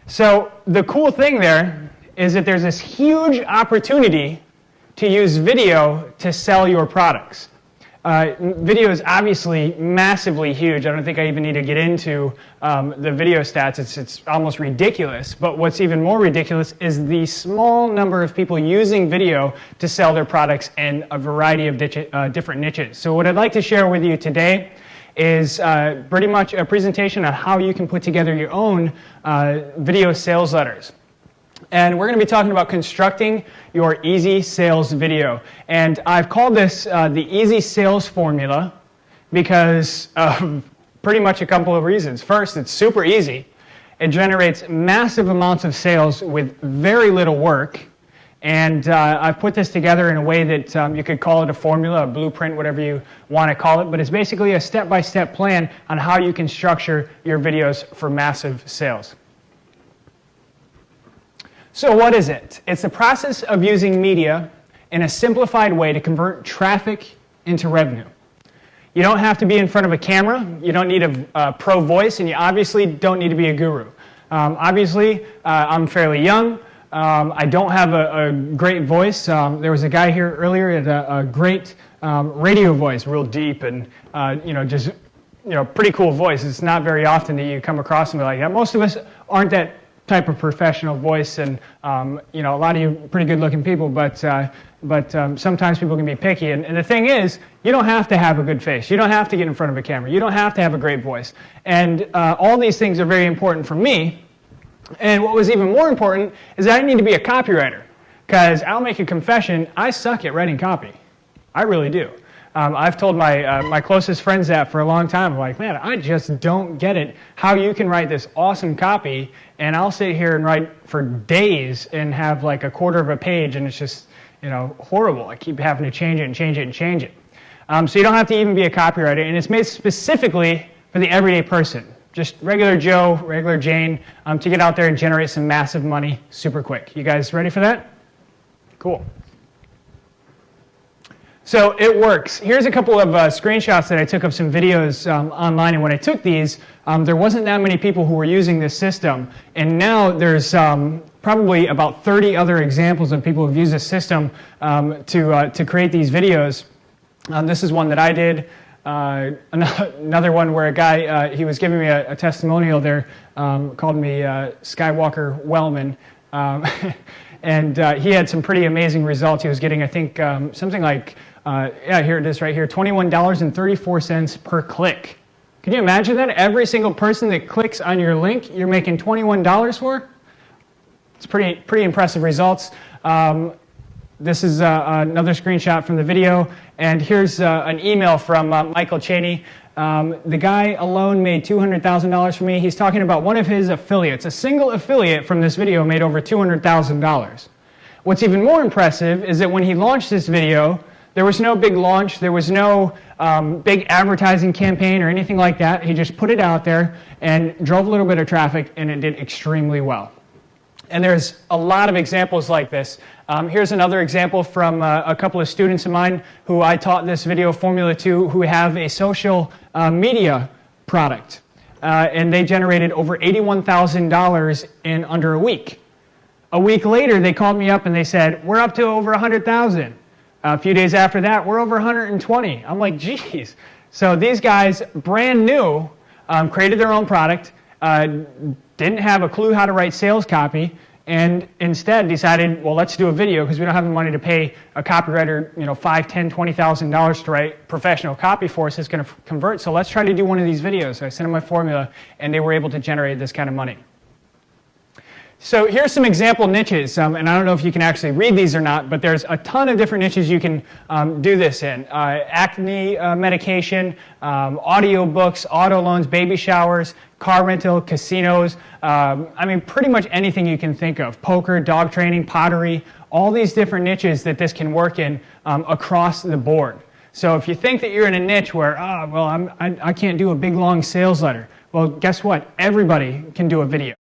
So the cool thing there is that there's this huge opportunity to use video to sell your products. Video is obviously massively huge. I don't think I even need to get into the video stats. It's almost ridiculous. But what's even more ridiculous is the small number of people using video to sell their products in a variety of different niches. So what I'd like to share with you today is pretty much a presentation on how you can put together your own video sales letters. And we're going to be talking about constructing your easy sales video. And I've called this the easy sales formula because of pretty much a couple of reasons. First, it's super easy. It generates massive amounts of sales with very little work. And I've put this together in a way that you could call it a formula, a blueprint, whatever you want to call it. But it's basically a step-by-step plan on how you can structure your videos for massive sales. So what is it? It's the process of using media in a simplified way to convert traffic into revenue. You don't have to be in front of a camera, you don't need a pro voice, and you obviously don't need to be a guru. Obviously, I'm fairly young. I don't have a great voice. There was a guy here earlier that had a great radio voice, real deep and just pretty cool voice. It's not very often that you come across somebody like that. Most of us aren't that type of professional voice, and a lot of you pretty good-looking people, but sometimes people can be picky. And the thing is, you don't have to have a good face. You don't have to get in front of a camera. You don't have to have a great voice. And all these things are very important for me. And what was even more important is that I need to be a copywriter, because I'll make a confession, I suck at writing copy. I really do. I've told my closest friends that for a long time. I'm like, man, I just don't get it, how you can write this awesome copy, and I'll sit here and write for days and have like a quarter of a page, and it's just, horrible. I keep having to change it and change it and change it. So you don't have to even be a copywriter, and it's made specifically for the everyday person. Just regular Joe, regular Jane, to get out there and generate some massive money super quick. You guys ready for that? Cool. So it works. Here's a couple of screenshots that I took of some videos online, and when I took these, there wasn't that many people who were using this system, and now there's probably about 30 other examples of people who've used this system to create these videos. This is one that I did. Another one where a guy, he was giving me a testimonial there, called me Skywalker Wellman, and he had some pretty amazing results. He was getting, I think, something like, here it is right here, $21.34 per click. Can you imagine that? Every single person that clicks on your link, you're making $21 for? It's pretty impressive results. This is another screenshot from the video, and here's an email from Michael Cheney. The guy alone made $200,000 for me. He's talking about one of his affiliates. A single affiliate from this video made over $200,000. What's even more impressive is that when he launched this video, there was no big launch, there was no big advertising campaign or anything like that. He just put it out there and drove a little bit of traffic, and it did extremely well. And there's a lot of examples like this. Here's another example from a couple of students of mine who I taught this video formula to, who have a social media product. And they generated over $81,000 in under a week. A week later, they called me up and they said, we're up to over 100,000. A few days after that, we're over 120. I'm like, geez. So these guys, brand new, created their own product, didn't have a clue how to write sales copy, and instead decided, well, let's do a video because we don't have the money to pay a copywriter, $5,000, $10,000, $20,000 to write professional copy for us that's going to convert. So let's try to do one of these videos. So I sent them my formula, and they were able to generate this kind of money. So here's some example niches, and I don't know if you can actually read these or not, but there's a ton of different niches you can do this in. Acne medication, audio books, auto loans, baby showers, car rental, casinos, pretty much anything you can think of. Poker, dog training, pottery, all these different niches that this can work in across the board. So if you think that you're in a niche where, I can't do a big long sales letter, well, guess what? Everybody can do a video.